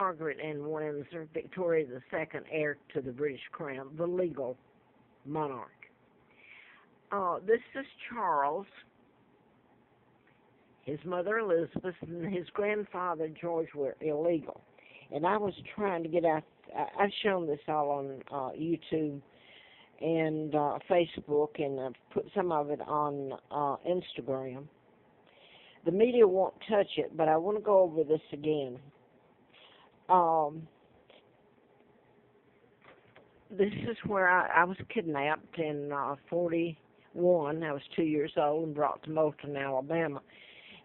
Margaret and Windsor, Victoria II, heir to the British Crown, the legal monarch. This is Charles, his mother Elizabeth, and his grandfather George were illegal. And I was trying to get out. I've shown this all on YouTube and Facebook, and I've put some of it on Instagram. The media won't touch it, but I want to go over this again. This is where I was kidnapped in 41. I was 2 years old and brought to Moulton, Alabama,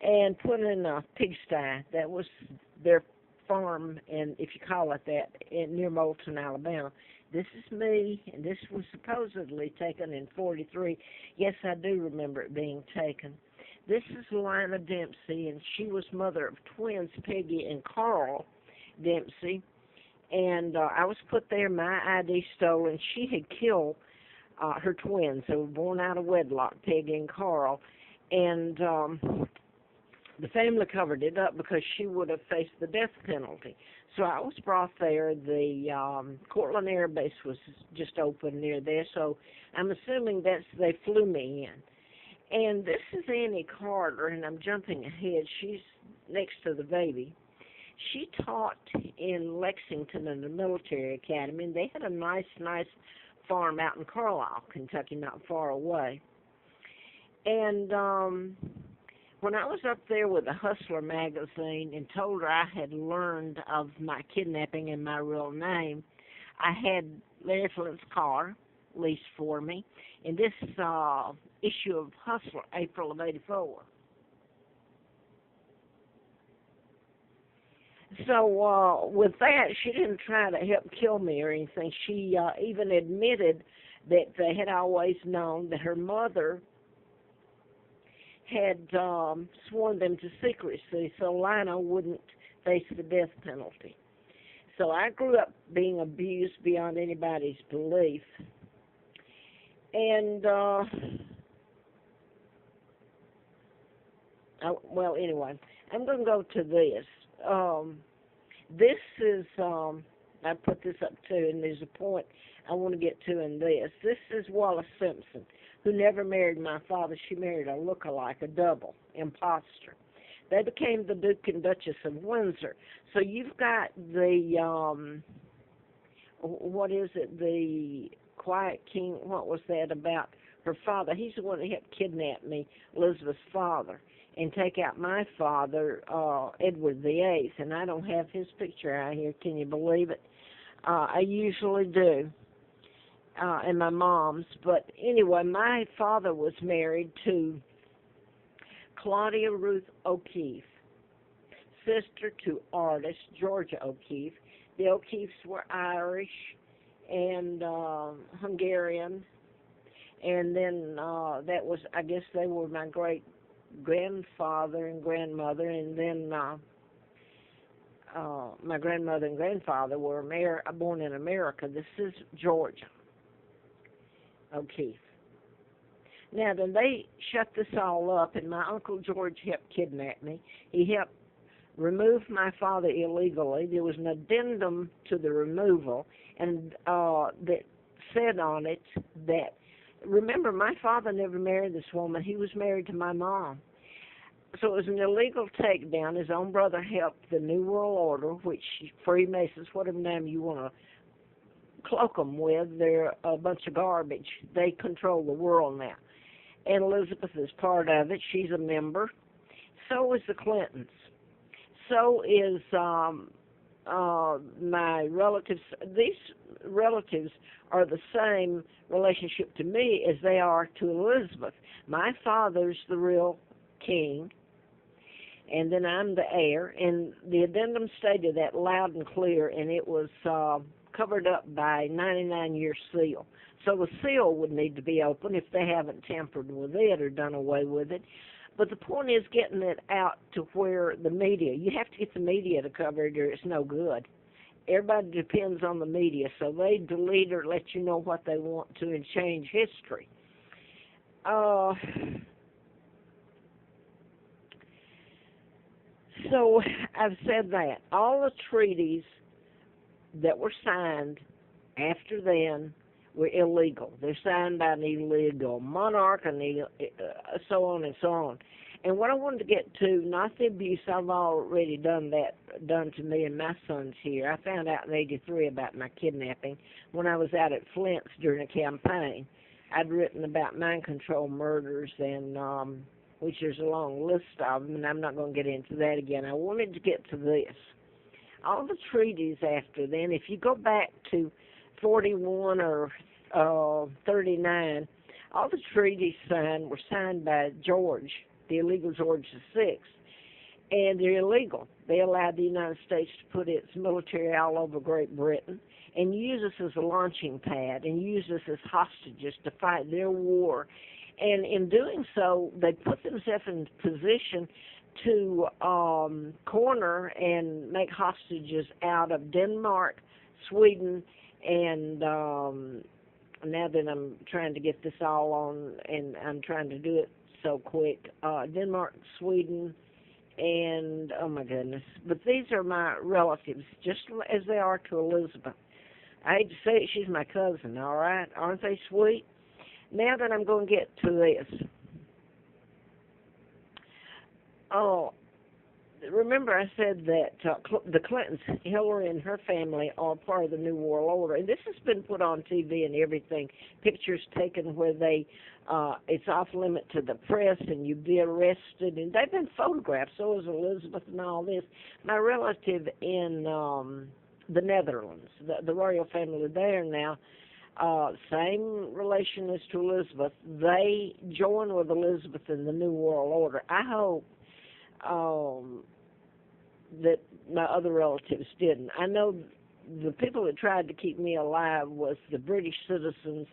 and put in a pigsty. That was their farm, and if you call it that, near Moulton, Alabama. This is me, and this was supposedly taken in 43. Yes, I do remember it being taken. This is Lina Dempsey, and she was mother of twins, Peggy and Carl Dempsey. And I was put there, my ID stolen. She had killed her twins. They were born out of wedlock, Peggy and Carl. And the family covered it up because she would have faced the death penalty. So I was brought there. The Cortland Air Base was just open near there, so I'm assuming they flew me in. And this is Annie Carter, and I'm jumping ahead. She's next to the baby. She taught in Lexington in the military academy, and they had a nice farm out in Carlisle, Kentucky, not far away. And when I was up there with the Hustler magazine and told her I had learned of my kidnapping and my real name, I had Larry Flint's car leased for me, and this issue of Hustler, April of '84. So with that, she didn't try to help kill me or anything. She even admitted that they had always known that her mother had sworn them to secrecy so Lina wouldn't face the death penalty. So I grew up being abused beyond anybody's belief. And, well, anyway, I'm going to go to this. This is, I put this up too, and there's a point I want to get to in this. This is Wallace Simpson, who never married my father. She married a look-alike, a double, imposter. They became the Duke and Duchess of Windsor. So you've got the, what is it, the Quiet King, what was that about her father? He's the one that helped kidnap me, Elizabeth's father, and take out my father, Edward VIII, and I don't have his picture out here. Can you believe it? I usually do, and my mom's. But anyway, my father was married to Claudia Ruth O'Keefe, sister to artist Georgia O'Keefe. The O'Keefes were Irish and Hungarian, and then that was, I guess they were my great-grandfather and grandmother, and then my grandmother and grandfather were born in America. This is Georgia O'Keefe. Now, then they shut this all up, and my Uncle George helped kidnap me. He helped remove my father illegally. There was an addendum to the removal, and that said on it that, remember, my father never married this woman. He was married to my mom. So it was an illegal takedown. His own brother helped the New World Order, which Freemasons, whatever name you want to cloak them with, they're a bunch of garbage. They control the world now. And Elizabeth is part of it. She's a member. So is the Clintons. So is my relatives. These relatives are the same relationship to me as they are to Elizabeth. My father's the real king, and then I'm the heir. And the addendum stated that loud and clear, and it was covered up by 99-year seal. So the seal would need to be open if they haven't tampered with it or done away with it. But the point is getting it out to where the media, you have to get the media to cover it or it's no good. Everybody depends on the media, so they delete or let you know what they want to and change history. So I've said that. All the treaties that were signed after then were illegal. They're signed by an illegal monarch, and so on and so on. And what I wanted to get to, not the abuse, I've already done to me and my sons here. I found out in '83 about my kidnapping when I was out at Flint's during a campaign. I'd written about mind control murders, and which there's a long list of them, and I'm not going to get into that again. I wanted to get to this. All the treaties after then, if you go back to 41 or 39, all the treaties signed were signed by George, the illegal George VI, and they're illegal. They allowed the United States to put its military all over Great Britain and use us as a launching pad and use us as hostages to fight their war. And in doing so, they put themselves in position to corner and make hostages out of Denmark, Sweden, and now that I'm trying to get this all on, and I'm trying to do it so quick, Denmark, Sweden, and oh my goodness. But these are my relatives, just as they are to Elizabeth. I hate to say it, she's my cousin, all right? Aren't they sweet? Now that I'm going to get to this. Oh, remember I said that the Clintons, Hillary and her family, are part of the New World Order. And this has been put on TV and everything. Pictures taken where it's off limit to the press and you'd be arrested. And they've been photographed, so is Elizabeth and all this. My relative in the Netherlands, the royal family there now, same relation as to Elizabeth. They join with Elizabeth in the New World Order. I hope that my other relatives didn't. I know the people that tried to keep me alive was the British citizens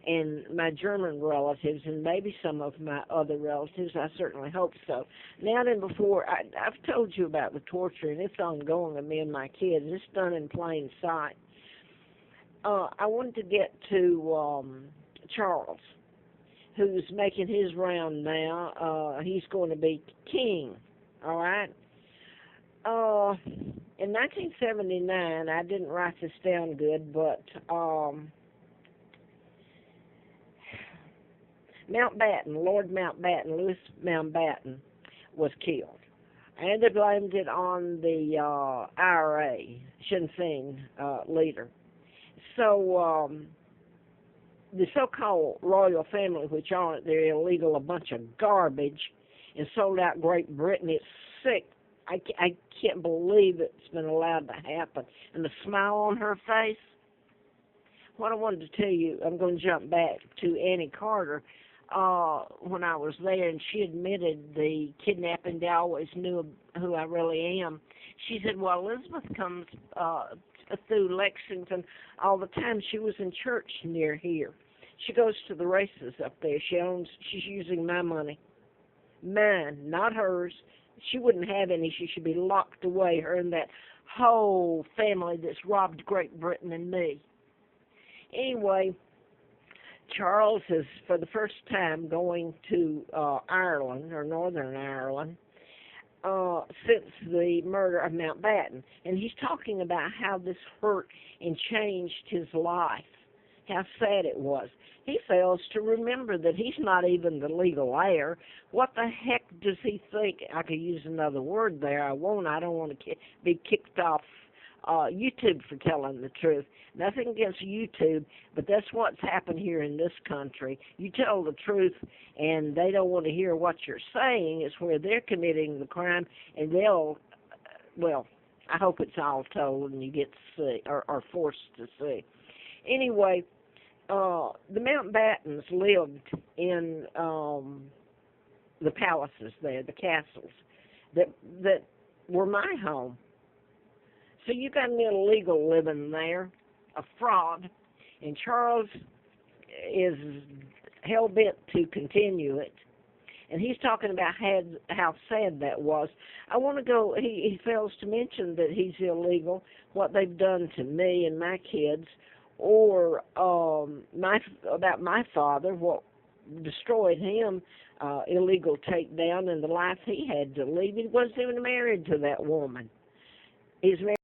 and my German relatives and maybe some of my other relatives. I certainly hope so. Now then, before, I've told you about the torture, and it's ongoing with me and my kids. It's done in plain sight. I wanted to get to Charles, who's making his round now. He's going to be king, all right? In 1979, I didn't write this down good, but Mountbatten, Lord Mountbatten, Louis Mountbatten, was killed. And they blamed it on the IRA, Sinn Féin leader. So the so-called royal family, which aren't, they're illegal, a bunch of garbage, and sold out Great Britain. It's sick. I can't believe it's been allowed to happen. And the smile on her face. What I wanted to tell you, I'm going to jump back to Annie Carter. When I was there, and she admitted the kidnapping, they always knew who I really am. She said, well, Elizabeth comes through Lexington all the time. She was in church near here. She goes to the races up there. She's using my money. Mine, not hers. She wouldn't have any. She should be locked away, her and that whole family that's robbed Great Britain and me. Anyway, Charles is, for the first time, going to Ireland, or Northern Ireland, since the murder of Mountbatten. And he's talking about how this hurt and changed his life, how sad it was. He fails to remember that he's not even the legal heir. What the heck does he think? I could use another word there. I won't. I don't want to be kicked off YouTube for telling the truth. Nothing against YouTube, but that's what's happened here in this country. You tell the truth, and they don't want to hear what you're saying. It's where they're committing the crime, and they'll, well, I hope it's all told and you get to see, or forced to see. Anyway, the Mountbattens lived in the palaces there, the castles, that were my home. So you got an illegal living there, a fraud, and Charles is hell-bent to continue it. And he's talking about how sad that was. I want to go, he fails to mention that he's illegal, what they've done to me and my kids, or about my father, what destroyed him, illegal takedown, and the life he had to lead. He wasn't even married to that woman. He's married